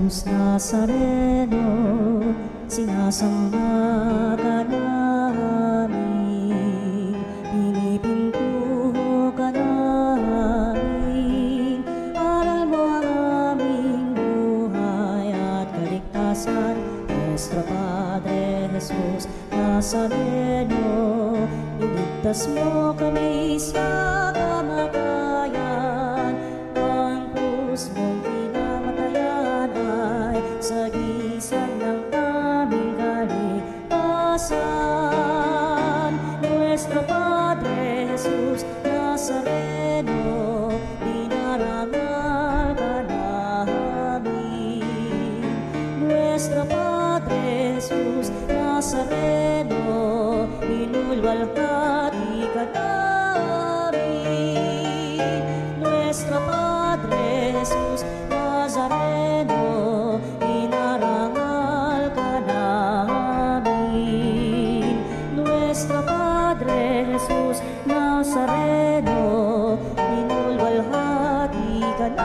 Jesus Nazareno, sinasamba ka namin, pinipintuho ka namin, aral mo ang aming buhay at kaligtasan. Nuestro Padre Jesus Nazareno, iligtas mo kami sa kamatayan. Ang krus mong pinamatayan ay sagisag ng aming kaligtasan. Nuestro Padre Jesus Nazareno, dinarangal ka namin. Nuestro Padre Jesus Nazareno, inulwalhati ka namin. Nuestro Padre Jesus Nazareno, inarangal ka namin. Nuestro Padre Jesus Nazareno, inulwalhati ka namin.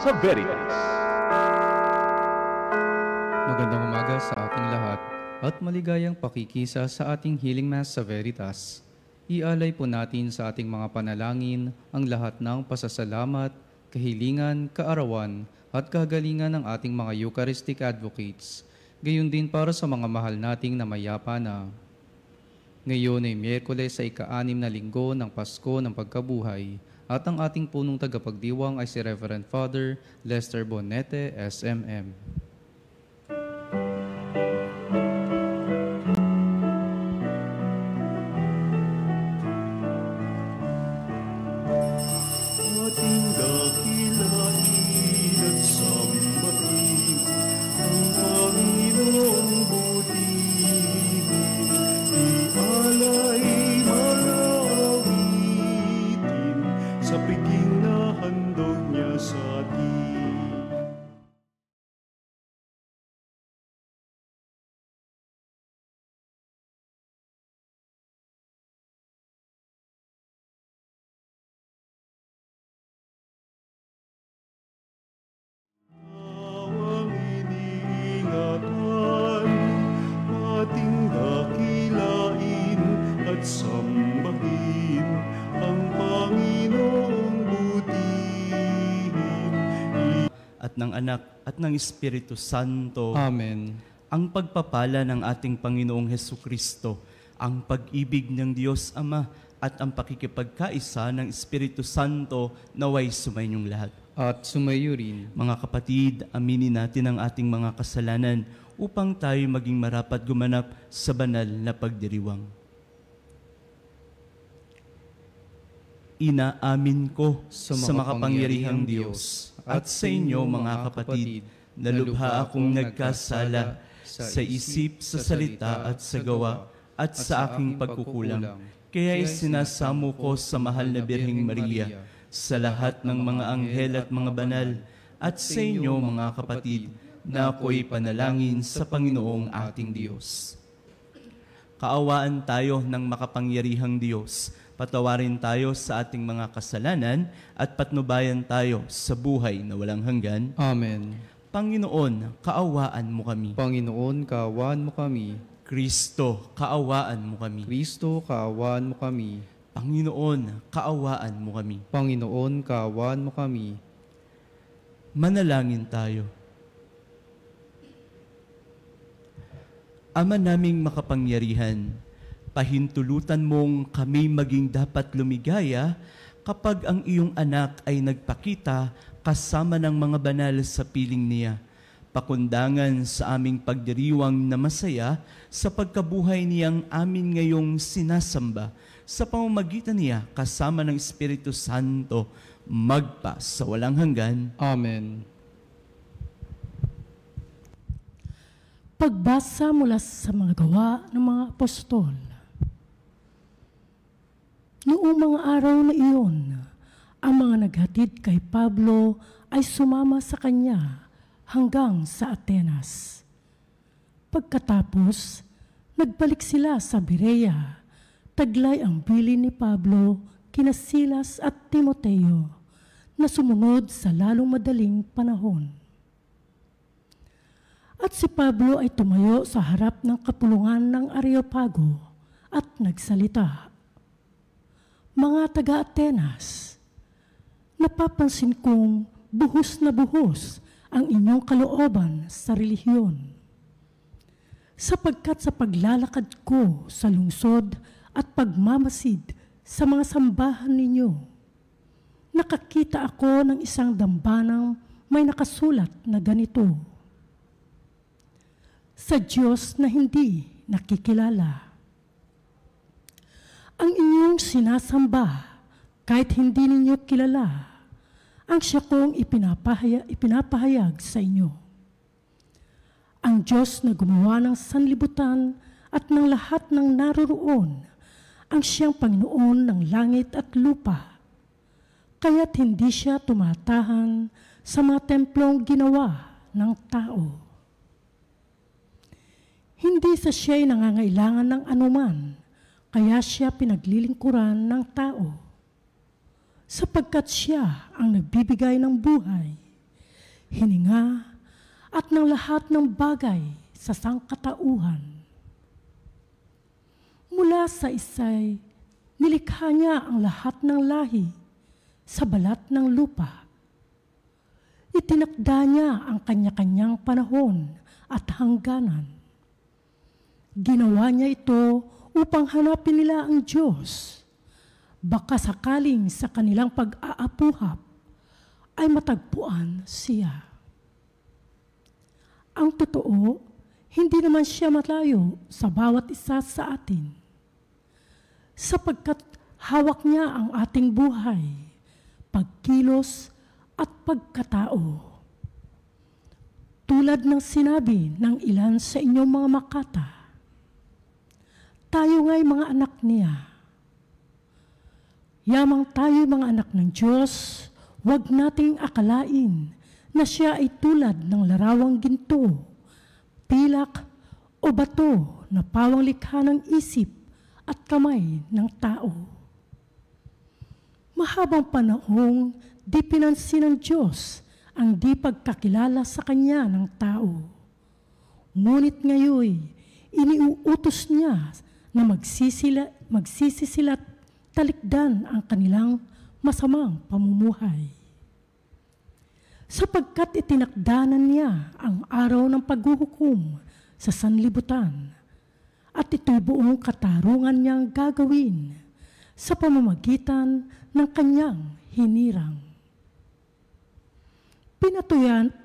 Sa Veritas. Magandang umaga sa ating lahat at maligayang pakikisa sa ating Healing Mass sa Veritas. Ialay po natin sa ating mga panalangin ang lahat ng pasasalamat, kahilingan, kaarawan at kagalingan ng ating mga Eucharistic Advocates. Gayon din para sa mga mahal nating namayapa na. Ngayon ay Miyerkules sa ika-6 na linggo ng Pasko ng Pagkabuhay. At ang ating punong tagapagdiwang ay si Reverend Father Lester Bonete, SMM. Ating dakilain at sambahin ang Panginoong butihin, ialay sa piging na handog niya sa atin. Awang iniingatan, ating dakilain at sambahin ang Panginoong butihin. At ng Anak at ng Espiritu Santo. Amen. Ang pagpapala ng ating Panginoong Hesukristo, ang pag-ibig ng Diyos Ama at ang pakikipagkaisa ng Espiritu Santo naway sumainyong lahat. At sumayo rin. Mga kapatid, aminin natin ang ating mga kasalanan upang tayo maging marapat gumanap sa banal na pagdiriwang. Inaamin ko sa makapangyarihang Diyos at sa inyo mga kapatid na lubha akong nagkasala sa isip, sa salita at sa gawa at sa aking pagkukulang. Kaya isinasamo ko sa mahal na Birheng Maria, sa lahat ng mga anghel at mga banal, at sa inyo mga kapatid na ako'y panalangin sa Panginoong ating Diyos. Kaawaan tayo ng makapangyarihang Diyos. Patawarin tayo sa ating mga kasalanan at patnubayan tayo sa buhay na walang hanggan. Amen. Panginoon, kaawaan mo kami. Panginoon, kaawaan mo kami. Kristo, kaawaan mo kami. Kristo, kaawaan mo kami. Panginoon, kaawaan mo kami. Panginoon, kaawaan mo kami. Manalangin tayo. Ama naming makapangyarihan, pahintulutan mong kami maging dapat lumigaya kapag ang iyong anak ay nagpakita kasama ng mga banal sa piling niya. Pakundangan sa aming pagdiriwang na masaya sa pagkabuhay niyang amin ngayong sinasamba sa pamamagitan niya kasama ng Espiritu Santo, magpa sa walang hanggan. Amen. Pagbasa mula sa mga gawa ng mga apostol. Noong mga araw na iyon, ang mga naghatid kay Pablo ay sumama sa kanya hanggang sa Atenas. Pagkatapos, nagbalik sila sa Berea. Taglay ang bilin ni Pablo kina Silas at Timoteo na sumunod sa lalong madaling panahon. At si Pablo ay tumayo sa harap ng kapulungan ng Areopago at nagsalita, "Mga taga-Atenas, napapansin kong buhos na buhos ang inyong kalooban sa relihiyon. Sapagkat sa paglalakad ko sa lungsod at pagmamasid sa mga sambahan ninyo, nakakita ako ng isang dambanang may nakasulat na ganito, sa Diyos na hindi nakikilala. Ang inyong sinasamba, kahit hindi ninyo kilala, ang siya kong ipinapahayag sa inyo. Ang Diyos na gumawa ng sanlibutan at ng lahat ng naroroon, ang siyang Panginoon ng langit at lupa, kaya't hindi siya tumatahan sa mga templong ginawa ng tao. Hindi sa siya'y nangangailangan ng anuman, kaya siya pinaglilingkuran ng tao. Sapagkat siya ang nagbibigay ng buhay, hininga, at ng lahat ng bagay sa sangkatauhan. Mula sa isay, nilikha niya ang lahat ng lahi sa balat ng lupa. Itinakda niya ang kanya-kanyang panahon at hangganan. Ginawa niya ito upang hanapin nila ang Diyos. Baka sakaling sa kanilang pag-aapuhap ay matagpuan siya. Ang totoo, hindi naman siya malayo sa bawat isa sa atin, sapagkat hawak niya ang ating buhay, pagkilos at pagkatao. Tulad ng sinabi ng ilan sa inyong mga makata, tayo nga'y mga anak niya. Yamang tayo mga anak ng Diyos, huwag nating akalain na siya ay tulad ng larawang ginto, pilak o bato na pawang likha ng isip at kamay ng tao. Mahabang panahong di pinansin ng Diyos ang di pagkakilala sa Kanya ng tao. Ngunit ngayon, iniuutos niya na magsisisilat talikdan ang kanilang masamang pamumuhay. Sapagkat itinakdanan niya ang araw ng paghuhukom sa sanlibutan, at ito'y buong katarungan niyang gagawin sa pamamagitan ng kanyang hinirang.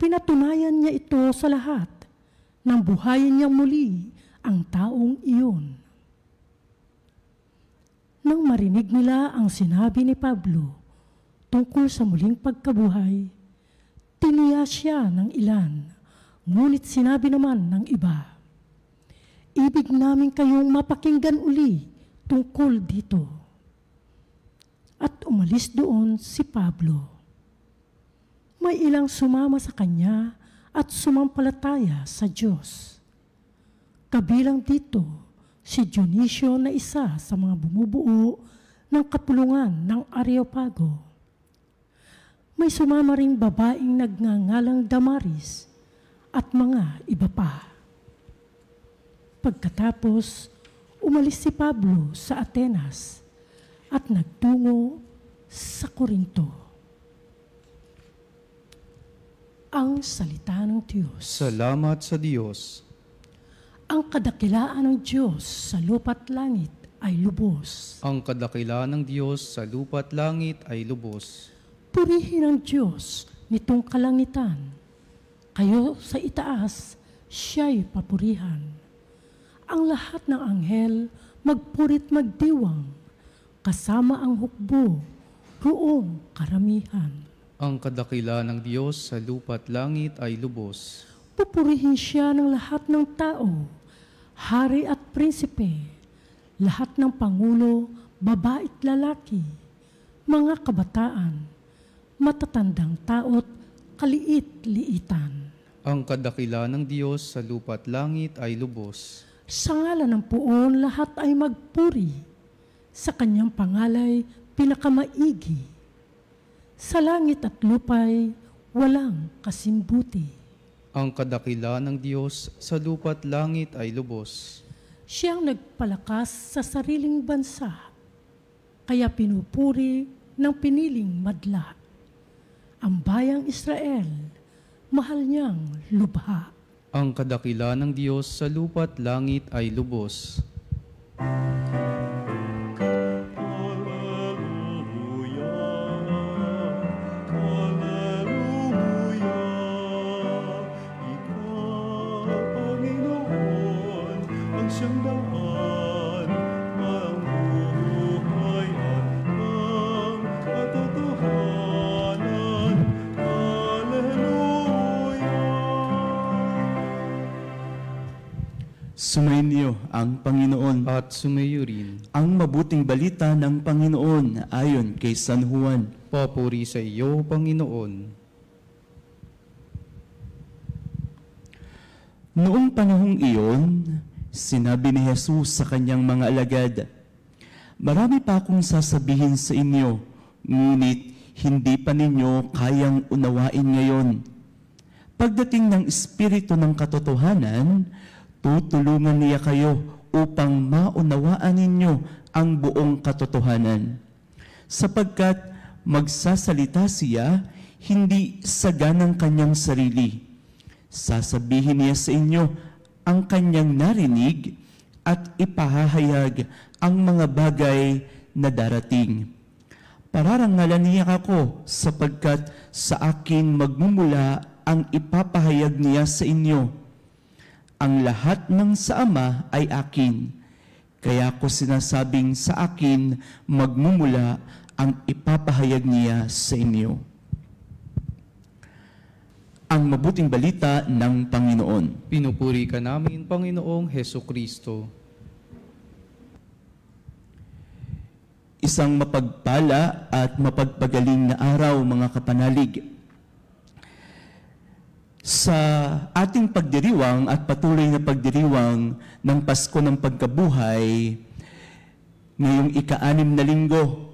Pinatunayan niya ito sa lahat nang buhayin niyang muli ang taong iyon. Nang marinig nila ang sinabi ni Pablo tungkol sa muling pagkabuhay, tiniya siya ng ilan, ngunit sinabi naman ng iba, ibig namin kayong mapakinggan uli tungkol dito. At umalis doon si Pablo. May ilang sumama sa kanya at sumampalataya sa Diyos. Kabilang dito, si Dionisio na isa sa mga bumubuo ng kapulungan ng Areopago. May sumama ring babaeng nagngangalang Damaris at mga iba pa. Pagkatapos, umalis si Pablo sa Atenas at nagtungo sa Corinto. Ang salita ng Diyos. Salamat sa Diyos. Ang kadakilaan ng Diyos sa lupa't langit ay lubos. Ang kadakilaan ng Diyos sa lupa't langit ay lubos. Purihin ang Diyos nitong kalangitan. Kayo sa itaas, siya'y papurihan. Ang lahat ng anghel magpurit magdiwang. kasama ang hukbo, roong karamihan. Ang kadakila ng Diyos sa lupa't langit ay lubos. Pupurihin siya ng lahat ng tao, hari at prinsipe, lahat ng pangulo, babae't lalaki, mga kabataan, matatandang tao't kaliit-liitan. Ang kadakila ng Diyos sa lupa't langit ay lubos. Sa ngalan ng Poon, lahat ay magpuri. Sa kanyang pangalay, pinakamaigi. Sa langit at lupay, walang kasimbuti. Ang kadakila ng Diyos sa lupa't langit ay lubos. Siyang nagpalakas sa sariling bansa, kaya pinupuri ng piniling madla. Ang bayang Israel, mahal niyang lubha. Ang kadakila ng Diyos sa lupa't langit ay lubos. Siyang daan, ang buhay at ang katotohanan. Hallelujah! Sumainyo ang Panginoon. At sumayo rin. Ang mabuting balita ng Panginoon ayon kay San Juan. Papuri sa iyo, Panginoon. Noong panahong iyon, sinabi ni Jesus sa kanyang mga alagad, "Marami pa akong sasabihin sa inyo, ngunit hindi pa ninyo kayang unawain ngayon. Pagdating ng Espiritu ng katotohanan, tutulungan niya kayo upang maunawaan ninyo ang buong katotohanan. Sapagkat magsasalita siya hindi sa ganang kanyang sarili. Sasabihin niya sa inyo ang kanyang narinig at ipahahayag ang mga bagay na darating. Pararangalan niya ako sapagkat sa akin magmumula ang ipapahayag niya sa inyo. Ang lahat ng sa Ama ay akin, kaya ko sinasabing sa akin magmumula ang ipapahayag niya sa inyo." Ang mabuting balita ng Panginoon. Pinupuri ka namin, Panginoong Hesukristo. Isang mapagpala at mapagpagaling na araw, mga kapanalig. Sa ating pagdiriwang at patuloy na pagdiriwang ng Pasko ng Pagkabuhay, ngayong ika-6 na linggo,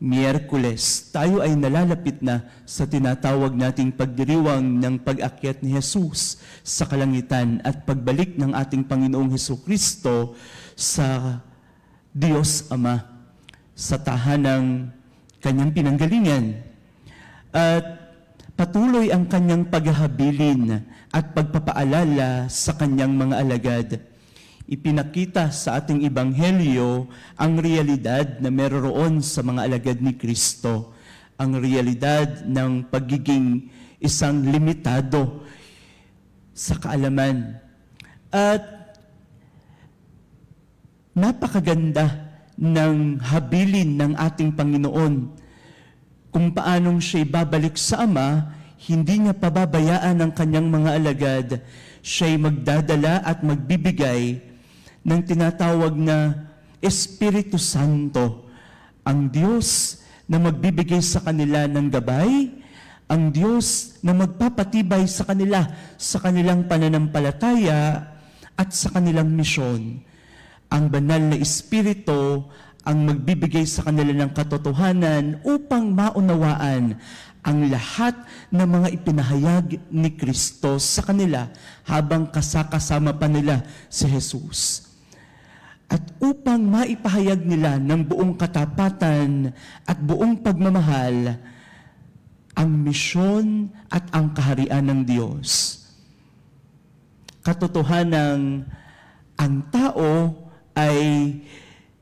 Miyerkules, tayo ay nalalapit na sa tinatawag nating pagdiriwang ng pag-akyat ni Jesus sa kalangitan at pagbalik ng ating Panginoong Hesukristo sa Diyos Ama, sa tahanang kanyang pinanggalingan. At patuloy ang kanyang paghahabilin at pagpapaalala sa kanyang mga alagad. Ipinakita sa ating Ebanghelyo ang realidad na meron sa mga alagad ni Kristo. Ang realidad ng pagiging isang limitado sa kaalaman. At napakaganda ng habilin ng ating Panginoon kung paanong siya'y babalik sa Ama, hindi niya pababayaan ang kanyang mga alagad. Siya'y magdadala at magbibigay ng tinatawag na Espiritu Santo, ang Diyos na magbibigay sa kanila ng gabay, ang Diyos na magpapatibay sa kanila sa kanilang pananampalataya at sa kanilang misyon. Ang banal na Espiritu ang magbibigay sa kanila ng katotohanan upang maunawaan ang lahat ng mga ipinahayag ni Kristo sa kanila habang kasama pa nila si Jesus. At upang maipahayag nila ng buong katapatan at buong pagmamahal ang misyon at ang kaharian ng Diyos. Katotohanang ang tao ay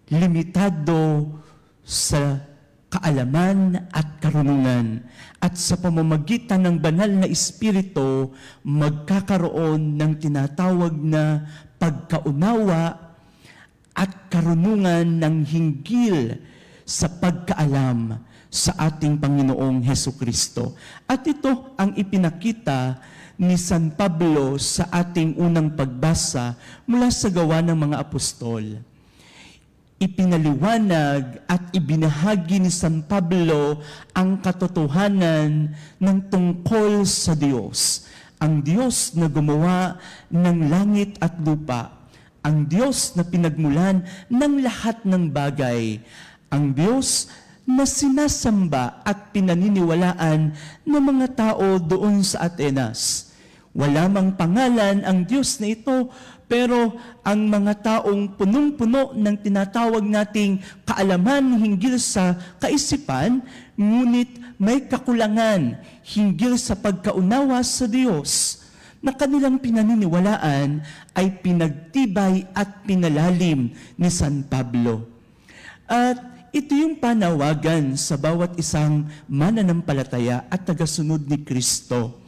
limitado sa kaalaman at karunungan, at sa pamamagitan ng banal na Espiritu magkakaroon ng tinatawag na pagkaunawa at karunungan ng hinggil sa pagkaalam sa ating Panginoong Hesukristo. At ito ang ipinakita ni San Pablo sa ating unang pagbasa mula sa Gawa ng mga Apostol. Ipinaliwanag at ibinahagi ni San Pablo ang katotohanan ng tungkol sa Diyos. Ang Diyos na gumawa ng langit at lupa. Ang Diyos na pinagmulan ng lahat ng bagay. Ang Diyos na sinasamba at pinaniniwalaan ng mga tao doon sa Atenas. Wala mang pangalan ang Diyos na ito, pero ang mga taong punong-puno ng tinatawag nating kaalaman hinggil sa kaisipan, ngunit may kakulangan hinggil sa pagkaunawa sa Diyos na kanilang pinaniniwalaan ay pinagtibay at pinalalim ni San Pablo. At ito yung panawagan sa bawat isang mananampalataya at tagasunod ni Kristo.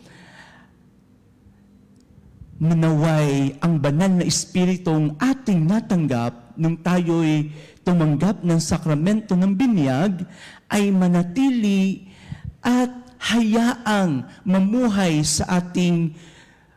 Manaway ang banal na espiritong ating natanggap nung tayo'y tumanggap ng sakramento ng binyag ay manatili at hayaang mamuhay sa ating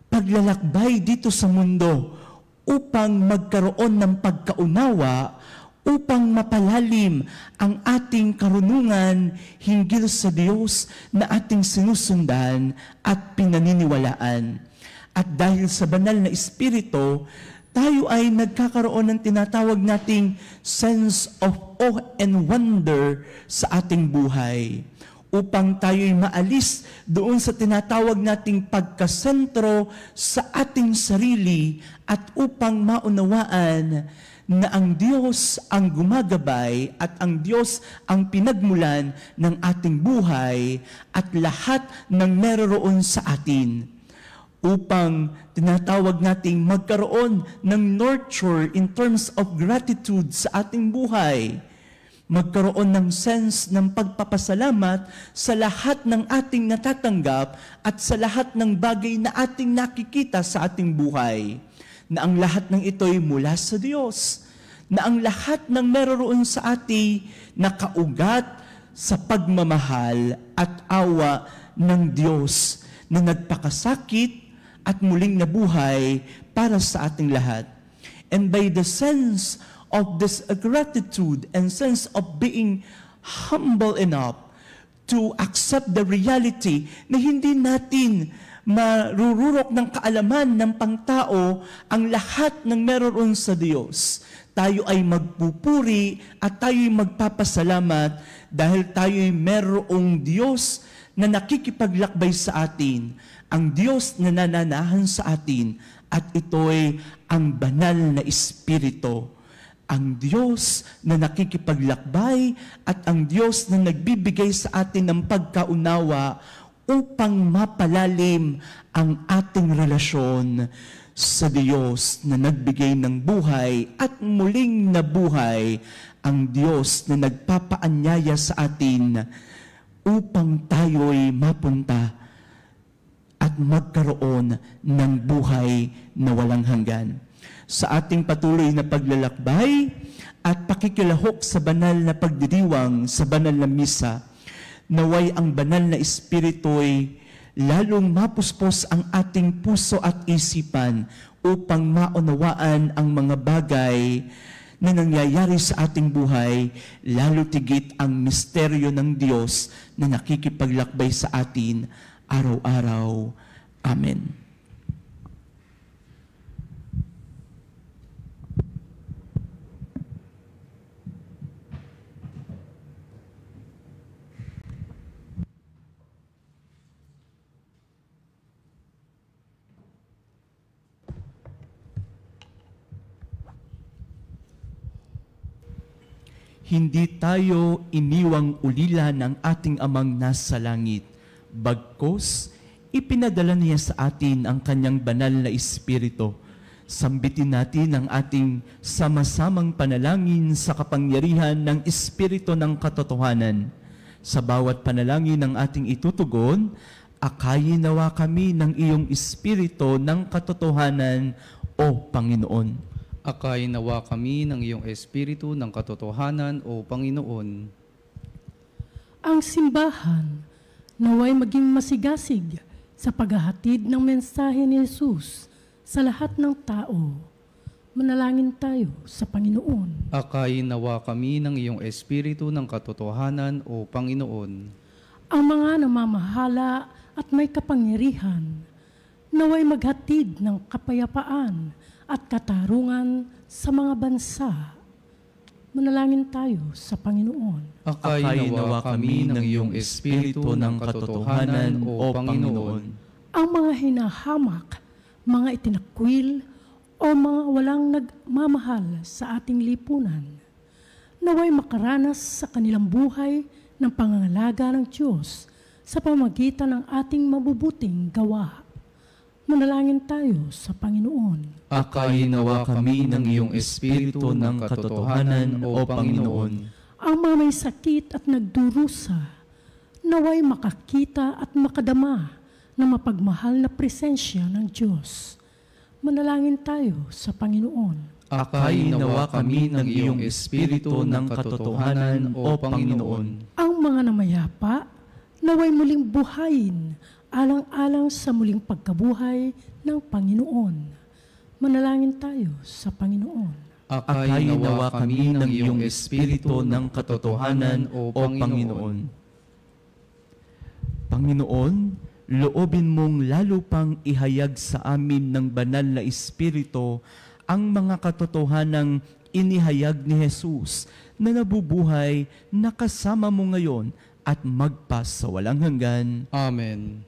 paglalakbay dito sa mundo upang magkaroon ng pagkaunawa, upang mapalalim ang ating karunungan hinggil sa Diyos na ating sinusundan at pinaniniwalaan. At dahil sa banal na espiritu, tayo ay nagkakaroon ng tinatawag nating sense of awe and wonder sa ating buhay. Upang tayo'y maalis doon sa tinatawag nating pagkasentro sa ating sarili at upang maunawaan na ang Diyos ang gumagabay at ang Diyos ang pinagmulan ng ating buhay at lahat ng meron sa atin. Upang tinatawag nating magkaroon ng nurture in terms of gratitude sa ating buhay. Magkaroon ng sense ng pagpapasalamat sa lahat ng ating natatanggap at sa lahat ng bagay na ating nakikita sa ating buhay. Na ang lahat ng ito'y mula sa Diyos. Na ang lahat ng meron sa ating nakaugat sa pagmamahal at awa ng Diyos na nagpakasakit at muling nabuhay para sa ating lahat. And by the sense of this gratitude and sense of being humble enough to accept the reality na hindi natin marururok ng kaalaman ng pangtao ang lahat ng meron sa Diyos. Tayo ay magpupuri at tayo ay magpapasalamat dahil tayo ay merong Diyos na nakikipaglakbay sa atin, ang Diyos na nananahan sa atin, at ito'y ang banal na Espiritu. Ang Diyos na nakikipaglakbay at ang Diyos na nagbibigay sa atin ng pagkaunawa upang mapalalim ang ating relasyon sa Diyos na nagbigay ng buhay at muling nabuhay, ang Diyos na nagpapaanyaya sa atin upang tayo'y mapunta at magkaroon ng buhay na walang hanggan. Sa ating patuloy na paglalakbay at pakikilahok sa banal na pagdiriwang sa banal na misa, naway ang banal na Espiritu'y lalong mapuspos ang ating puso at isipan upang maunawaan ang mga bagay na nangyayari sa ating buhay, lalo tigit ang misteryo ng Diyos na nakikipaglakbay sa atin araw-araw. Amen. Hindi tayo iniwang ulila ng ating amang nasa langit. Bagkus, ipinadala niya sa atin ang kanyang banal na Espiritu. Sambitin natin ang ating sama-samang panalangin sa kapangyarihan ng Espiritu ng katotohanan. Sa bawat panalangin ng ating itutugon, akayin nawa kami ng iyong Espiritu ng katotohanan, O Panginoon. Akayin nawa kami ng iyong Espiritu ng katotohanan, O Panginoon. Ang simbahan naway maging masigasig sa paghahatid ng mensahe ni Jesus sa lahat ng tao. Manalangin tayo sa Panginoon. Akayin nawa kami ng iyong Espiritu ng katotohanan, O Panginoon. Ang mga namamahala at may kapangyarihan, naway maghatid ng kapayapaan at katarungan sa mga bansa. Manalangin tayo sa Panginoon. Akayin nawa kami ng iyong Espiritu ng katotohanan, O Panginoon. Ang mga hinahamak, mga itinakwil, o mga walang nagmamahal sa ating lipunan, naway makaranas sa kanilang buhay ng pangangalaga ng Diyos sa pamamagitan ng ating mabubuting gawa. Manalangin tayo sa Panginoon. Akayin nawa kami ng iyong Espiritu ng katotohanan, O Panginoon. Ang mga may sakit at nagdurusa, naway makakita at makadama ng mapagmahal na presensya ng Diyos. Manalangin tayo sa Panginoon. Akayin nawa kami ng iyong Espiritu ng katotohanan, O Panginoon. Ang mga namayapa, naway muling buhayin, alang-alang sa muling pagkabuhay ng Panginoon. Manalangin tayo sa Panginoon. Akayin nawa kami ng iyong Espiritu ng katotohanan, O Panginoon. Panginoon, loobin mong lalo pang ihayag sa amin ng banal na Espiritu ang mga katotohanang inihayag ni Jesus na nabubuhay na kasama mo ngayon at magpas sa walang hanggan. Amen.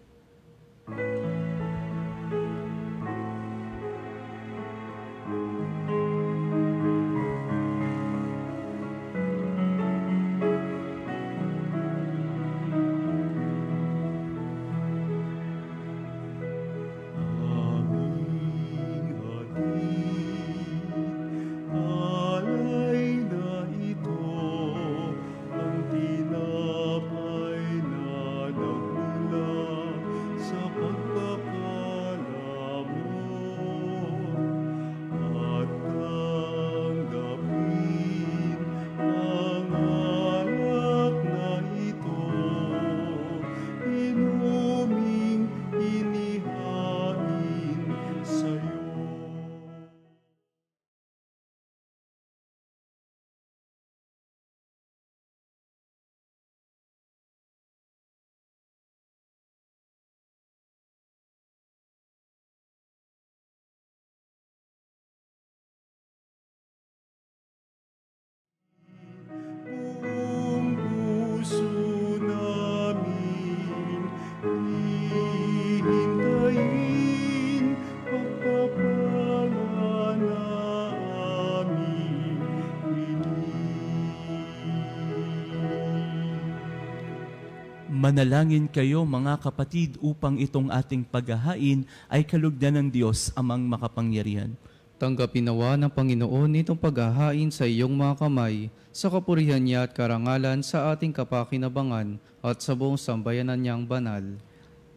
Manalangin kayo mga kapatid upang itong ating paghahain ay kalugdan ng Diyos amang makapangyarihan. Tanggapin nawa ng Panginoon itong paghahain sa iyong mga kamay, sa kapurihan niya at karangalan sa ating kapakinabangan at sa buong sambayanan niyang banal.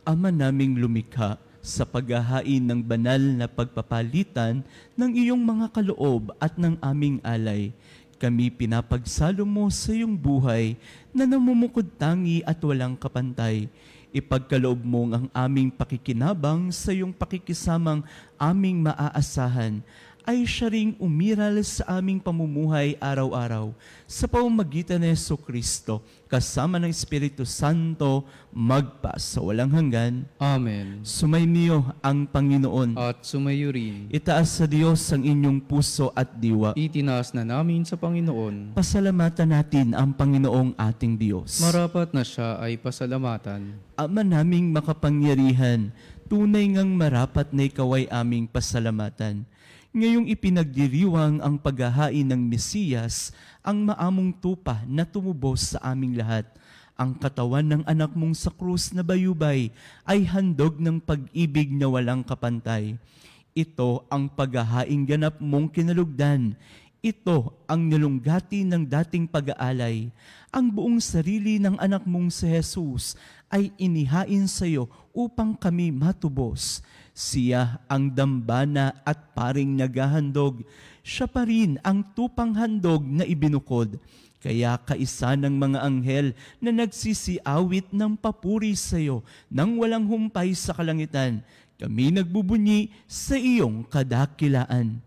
Ama naming lumikha, sa paghahain ng banal na pagpapalitan ng iyong mga kaloob at ng aming alay, kami pinapagsalo mo sa iyong buhay na namumukod tangi at walang kapantay. Ipagkaloob mo ang aming pakikinabang sa iyong pakikisamang aming maaasahan, ay siya ring umiral sa aming pamumuhay araw-araw sa pamamagitan ni Jesucristo, kasama ng Espiritu Santo, magpas sa walang hanggan. Amen. Sumainyo ang Panginoon. At sumayo rin. Itaas sa Diyos ang inyong puso at diwa. Itinaas na namin sa Panginoon. Pasalamatan natin ang Panginoong ating Diyos. Marapat na siya ay pasalamatan. Ama naming makapangyarihan, tunay ngang marapat na ikaw ay aming pasalamatan. Ngayong ipinagdiriwang ang paghahain ng Mesiyas, ang maamong tupa na tumubos sa aming lahat. Ang katawan ng anak mong sa krus na bayubay ay handog ng pag-ibig na walang kapantay. Ito ang paghahaing ganap mong kinalugdan. Ito ang nilunggati ng dating pag-aalay. Ang buong sarili ng anak mong si Jesus ay inihain sa iyo upang kami matubos. Siya ang dambana at paring naghahandog. Siya pa rin ang tupang handog na ibinukod. Kaya kaisa ng mga anghel na nagsisiawit ng papuri sa iyo nang walang humpay sa kalangitan, kami nagbubunyi sa iyong kadakilaan.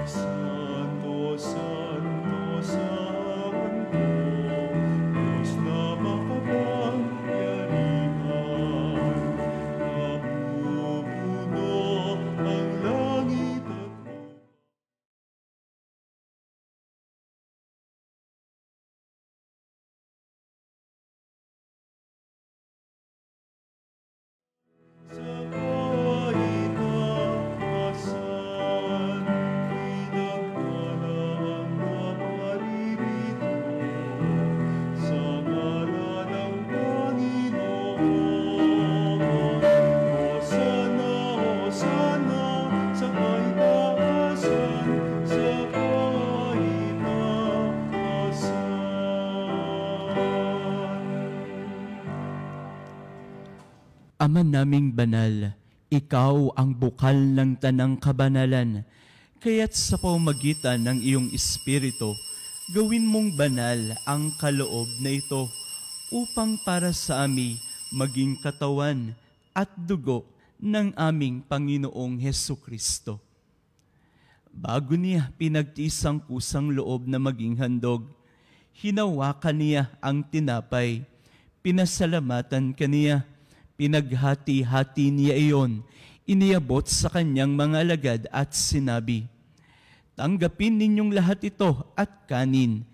Santo, Santo, Santo, Diyos na makapangyarihan, napupuno ang langit at lupa. Sa kaitaasan, pinagkalaan na paririto, sa ngalan ng Panginoon. Hosana, Hosana, sa kaitaasan, sa kaitaasan. Ama naming banal, ikaw ang bukal ng tanang kabanalan, kaya't sa pamamagitan ng iyong Espiritu, gawin mong banal ang kaloob na ito upang para sa amin maging katawan at dugo ng aming Panginoong Hesukristo. Bago niya pinagtiis ang kusang loob na maging handog, hinawakan niya ang tinapay, pinasalamatan kaniya, pinaghati-hati niya iyon, iniabot sa kanyang mga alagad at sinabi, "Tanggapin ninyong lahat ito at kanin.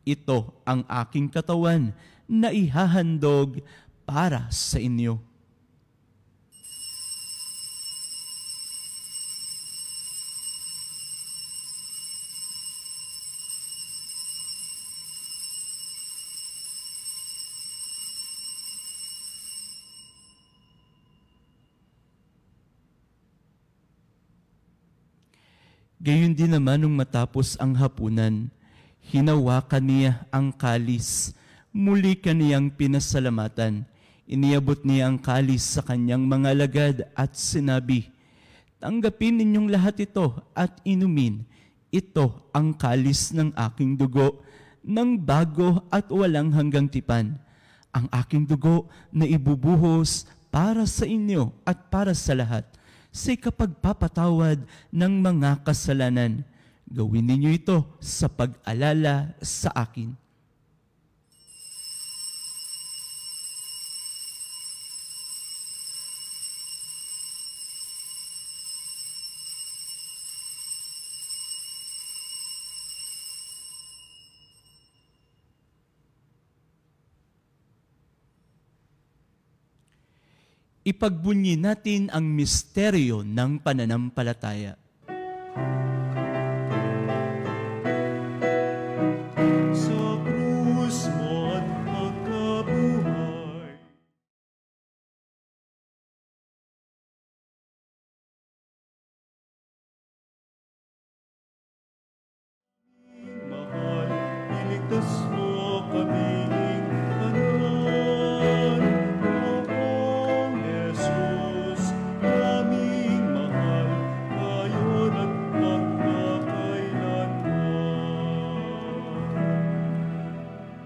Ito ang aking katawan na ihahandog para sa inyo." Gayon din naman nung matapos ang hapunan, hinawakan niya ang kalis, muli kaniyang pinasalamatan. Iniabot niya ang kalis sa kanyang mga alagad at sinabi, "Tanggapin ninyong lahat ito at inumin. Ito ang kalis ng aking dugo, ng bago at walang hanggang tipan. Ang aking dugo na ibubuhos para sa inyo at para sa lahat, sa kapagpapatawad ng mga kasalanan. Gawin ninyo ito sa pag-alala sa akin." Ipagbunyi natin ang misteryo ng pananampalataya. Sa krus mo at pagkabuhay, mahal, iligtas mo kaming tanan. Poong Jesus, aming mahal, ngayon at magpakailanman.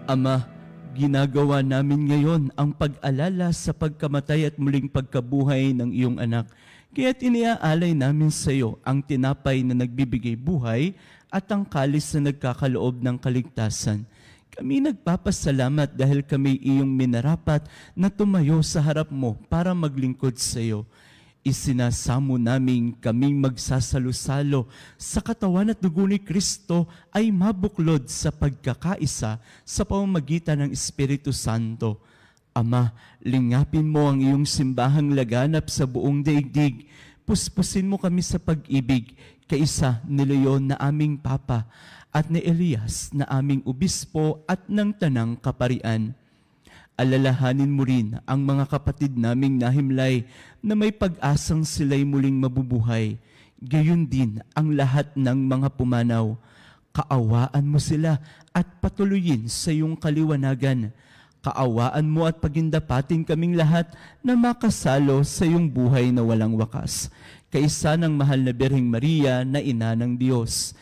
Ama, ginagawa namin ngayon ang pag-alala sa pagkamatay at muling pagkabuhay ng iyong anak. Kaya't iniaalay namin sa iyo ang tinapay na nagbibigay buhay at ang kalis na nagkakaloob ng kaligtasan. Kami nagpapasalamat dahil kami iyong minarapat na tumayo sa harap mo para maglingkod sa iyo. Isinasamo namin kaming magsasalo-salo sa katawan at dugo ni Kristo ay mabuklod sa pagkakaisa sa pamamagitan ng Espiritu Santo. Ama, lingapin mo ang iyong simbahang laganap sa buong daigdig. Puspusin mo kami sa pag-ibig, kaisa ni Leon na aming Papa at ni Elias na aming Obispo at ng Tanang Kaparian. Alalahanin mo rin ang mga kapatid naming nahimlay na may pag-asang sila'y muling mabubuhay. Gayon din ang lahat ng mga pumanaw. Kaawaan mo sila at patuloyin sa iyong kaliwanagan. Kaawaan mo at pagindapatin kaming lahat na makasalo sa iyong buhay na walang wakas. Kaisa ng mahal na Birheng Maria na ina ng Diyos.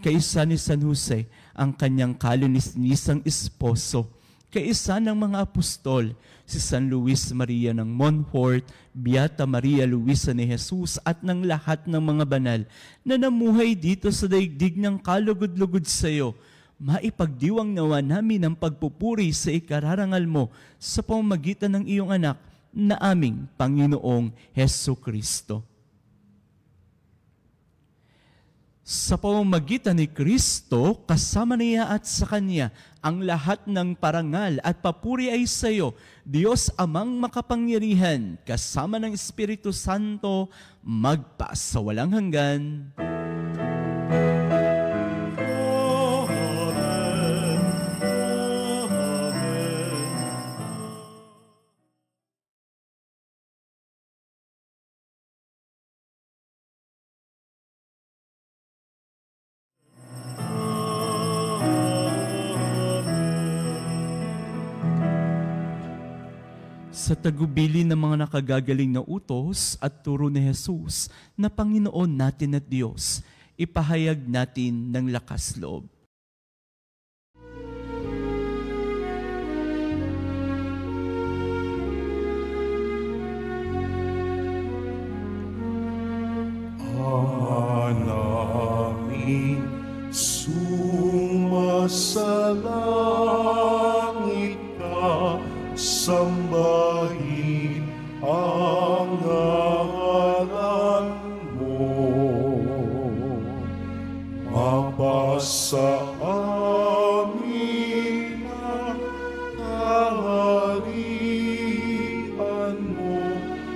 Kaisa ni San Jose, ang kanyang kalininisang esposo. Kaisa ng mga apostol, si San Luis Maria ng Montfort, Beata Maria Luisa ni Jesus at ng lahat ng mga banal na namuhay dito sa daigdig ng kalugod-lugod sa iyo. Maipagdiwang nawa namin ang pagpupuri sa ikararangal mo sa pamamagitan ng iyong anak na aming Panginoong Hesu Kristo. Sa pamamagitan ni Kristo, kasama niya at sa Kanya, ang lahat ng parangal at papuri ay sa iyo, Diyos Amang makapangyarihan, kasama ng Espiritu Santo, magpa sa walang hanggan. Sa tagubili ng mga nakagagaling na utos at turo ni Jesus na Panginoon natin at Diyos, ipahayag natin ng lakas loob. Namin sumasalangit ka, sambahin ang ngalan mo. Mapasa amin ang kaharian mo,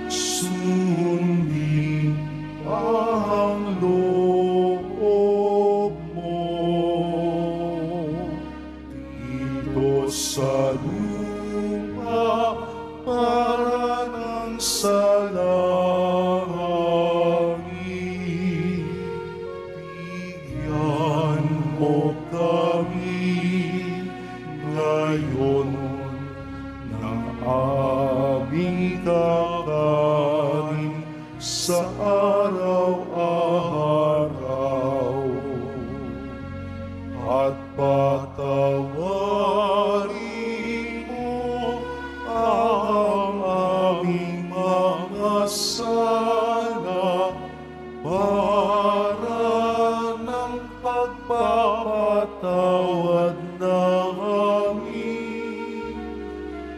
sundin ang loob mo. Dito sa lupa para ng sa langit, bigyan mo kami ngayon ng aming kakanin sa araw-araw, at patawarin mo ang aming mga sala para ng pagpapatawad namin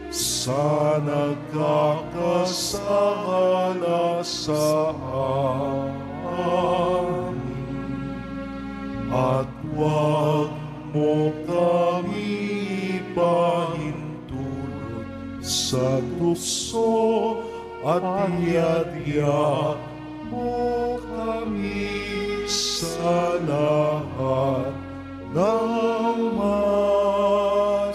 sa nagkakasala sa amin. At huwag mo kami pahintulot sa tukso, at iadya mo kami sa lahat ng masama.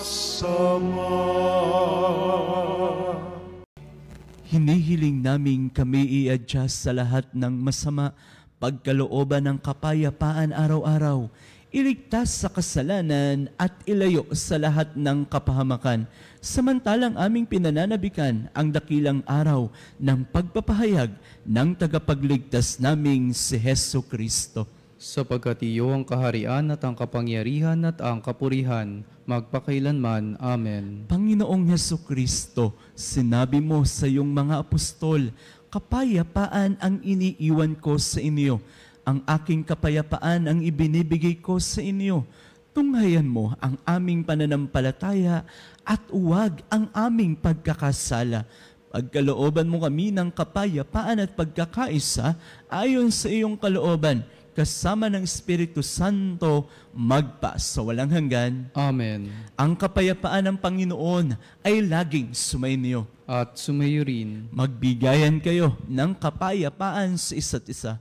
Hinihiling namin kami i-adjust sa lahat ng masama, pagkalooban ng kapayapaan araw-araw, iligtas sa kasalanan at ilayo sa lahat ng kapahamakan, samantalang aming pinananabikan ang dakilang araw ng pagpapahayag ng tagapagligtas naming si Hesu Kristo. Sapagkat iyo ang kaharian at ang kapangyarihan at ang kapurihan, magpakailanman. Amen. Panginoong Hesu Kristo, sinabi mo sa iyong mga apostol, kapayapaan ang iniiwan ko sa inyo. Ang aking kapayapaan ang ibinibigay ko sa inyo. Tunghayan mo ang aming pananampalataya at uwag ang aming pagkakasala. Pagkalooban mo kami ng kapayapaan at pagkakaisa ayon sa iyong kalooban, kasama ng Espiritu Santo, magpa sa walang hanggan. Amen. Ang kapayapaan ng Panginoon ay laging sumainyo. At sumayo rin. Magbigayan kayo ng kapayapaan sa isa't isa.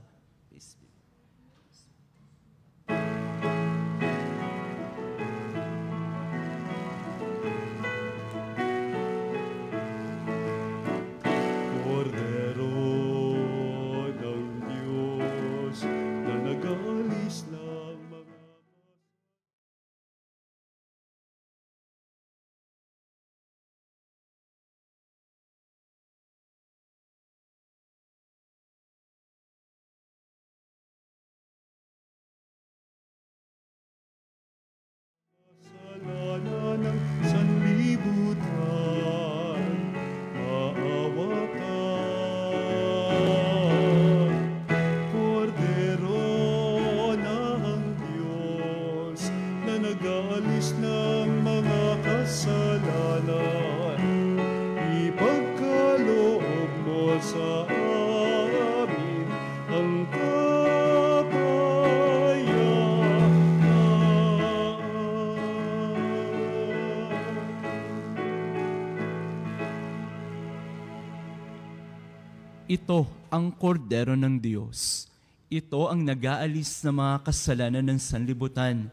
Ito ang kordero ng Diyos. Ito ang nag-aalis ng mga kasalanan ng sanlibutan.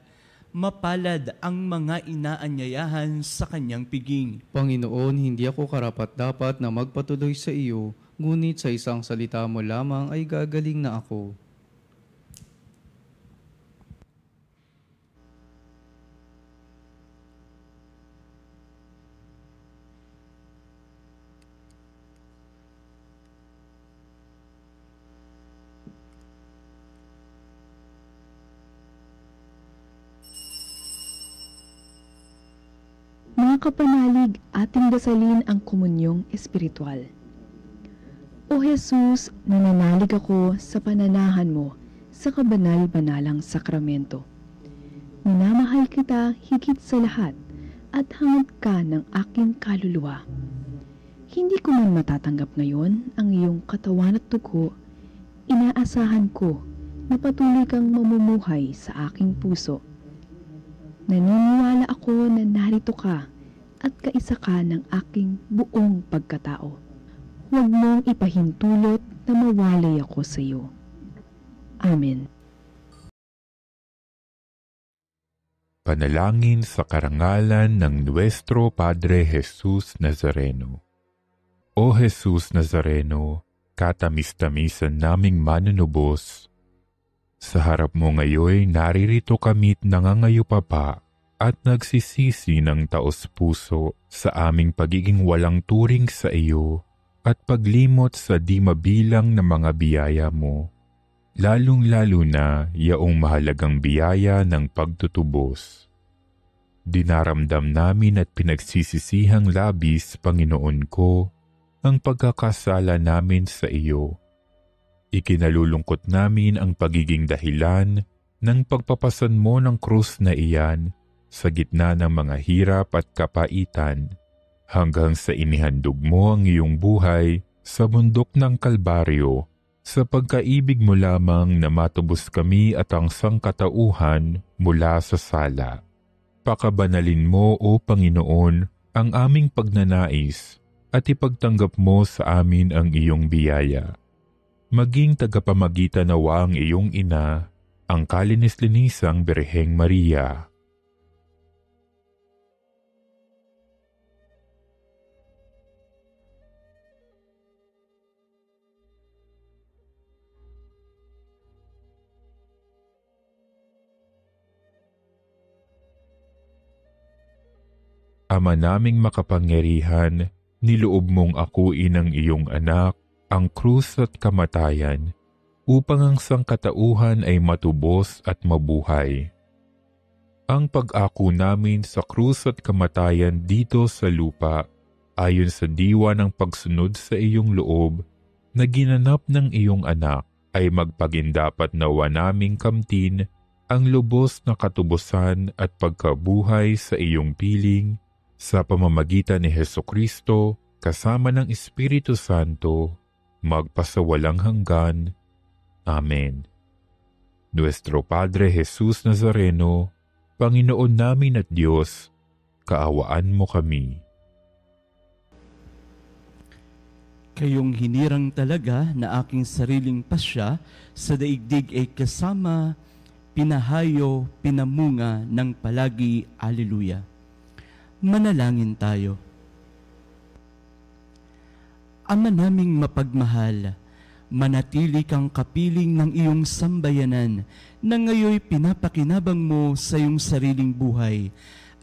Mapalad ang mga inaanyayahan sa kanyang piging. Panginoon, hindi ako karapat-dapat na magpatuloy sa iyo, ngunit sa isang salita mo lamang ay gagaling na ako. Mga kapanalig, ating dasalin ang komunyong espiritual. O Jesus, nananalig ako sa pananahan mo sa kabanal-banalang sakramento. Minamahal kita higit sa lahat at hangad ka ng aking kaluluwa. Hindi ko man matatanggap ngayon ang iyong katawan at dugo, inaasahan ko na patuloy kang mamumuhay sa aking puso. Naniniwala ako na narito ka at kaisa ka ng aking buong pagkatao. Huwag mong ipahintulot na mawalay ako sa iyo. Amen. Panalangin sa karangalan ng Nuestro Padre Jesus Nazareno. O Jesus Nazareno, katamis-tamisan naming manunubos, sa harap mo ngayoy naririto kami't nangangayupapa at nagsisisi ng taos-puso sa aming pagiging walang turing sa iyo at paglimot sa di mabilang na mga biyaya mo, lalong-lalo na yaong mahalagang biyaya ng pagtutubos. Dinaramdam namin at pinagsisisihang labis, Panginoon ko, ang pagkakasala namin sa iyo. Ikinalulungkot namin ang pagiging dahilan ng pagpapasan mo ng krus na iyan sa gitna ng mga hirap at kapaitan, hanggang sa inihandog mo ang iyong buhay sa bundok ng Kalbaryo, sa pagkaibig mo lamang na matubos kami at ang sangkatauhan mula sa sala. Pakabanalin mo, O Panginoon, ang aming pagnanais at ipagtanggap mo sa amin ang iyong biyaya. Maging tagapamagitan nawa ang iyong ina, ang kalinis-linisang Birheng Maria. Ama naming makapangyarihan, niloob mong akuin ang iyong anak, ang krus at kamatayan, upang ang sangkatauhan ay matubos at mabuhay. Ang pag-ako namin sa krus at kamatayan dito sa lupa, ayon sa diwa ng pagsunod sa iyong loob, na ginanap ng iyong anak, ay magpagindapat nawa naming kamtin ang lubos na katubusan at pagkabuhay sa iyong piling, sa pamamagitan ni Hesukristo, kasama ng Espiritu Santo, magpasawalang hanggan. Amen. Nuestro Padre Jesus Nazareno, Panginoon namin at Diyos, kaawaan mo kami. Kayong hinirang talaga na aking sariling pasya sa daigdig ay kasama, pinahayo, pinamunga ng palagi. Alleluia. Manalangin tayo. Ama naming mapagmahal, manatili kang kapiling ng iyong sambayanan na ngayoy pinapakinabang mo sa iyong sariling buhay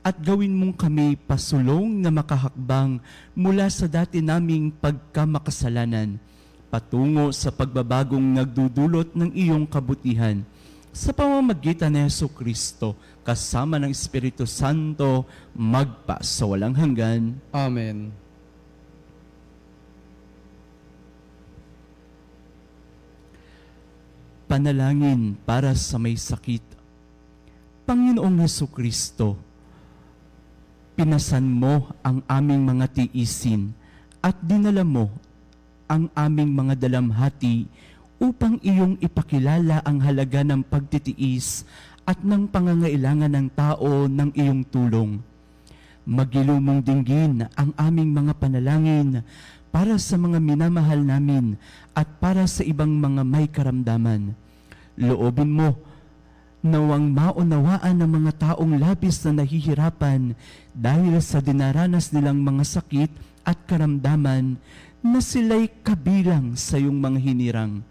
at gawin mong kami pasulong na makahakbang mula sa dati naming pagkamakasalanan patungo sa pagbabagong nagdudulot ng iyong kabutihan sa pamamagitan ni Hesukristo kasama ng Espiritu Santo magpa sa walang hanggan. Amen. Panalangin para sa may sakit. Panginoong Hesukristo, pinasan mo ang aming mga tiisin at dinala mo ang aming mga dalamhati upang iyong ipakilala ang halaga ng pagtitiis at ng pangangailangan ng tao ng iyong tulong. Magilo mong dinggin ang aming mga panalangin para sa mga minamahal namin at para sa ibang mga may karamdaman. Loobin mo nawang maunawaan ng mga taong labis na nahihirapan dahil sa dinaranas nilang mga sakit at karamdaman na sila'y kabilang sa iyong mga hinirang.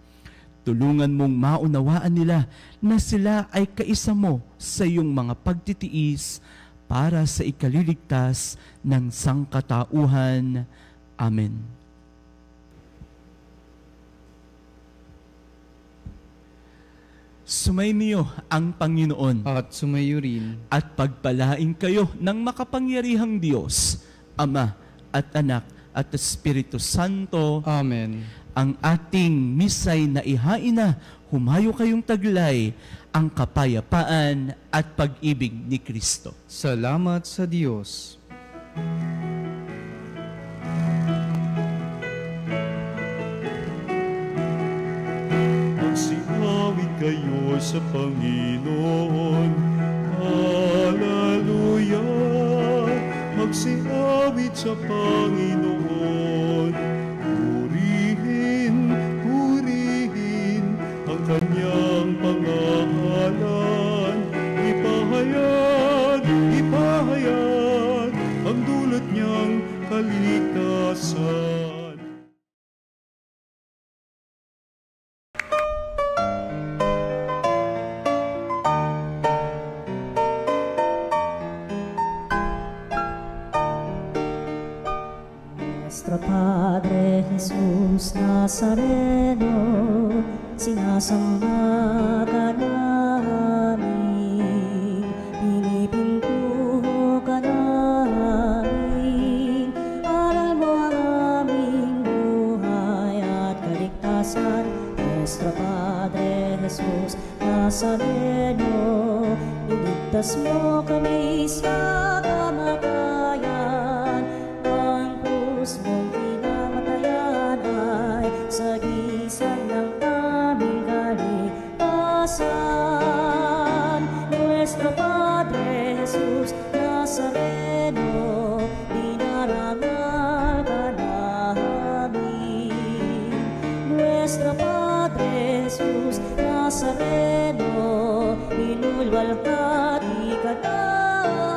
Tulungan mong maunawaan nila na sila ay kaisa mo sa iyong mga pagtitiis para sa ikaliligtas ng sangkatauhan. Amen. Sumainyo ang Panginoon At sumayo rin at pagpalain kayo ng makapangyarihang Diyos, Ama at Anak at Espiritu Santo. Amen. Ang ating misay na ihain na, humayo kayong taglay, ang kapayapaan at pag-ibig ni Kristo. Salamat sa Diyos. Magsiawit kayo sa Panginoon. Hallelujah! Magsiawit sa Panginoon. Purihin, purihin ang kanyang pangalan. Ipahayag, ipahayag ang dulot niyang kaligtasan. Nuestro Padre Jesus Nazareno, sinasamba ka namin, pinipintuho ka namin, aral mo ang aming buhay at kaligtasan. Nuestro Padre Jesus Nazareno, iligtas mo kami sa kamatayan. Ang krus mong pinamatayan ay sagisag ng aming kaligtasan. Nuestro Padre Jesus Nazareno, dinarangal ka namin. Nuestro Padre Jesus Nazareno, inulwalhati ka namin.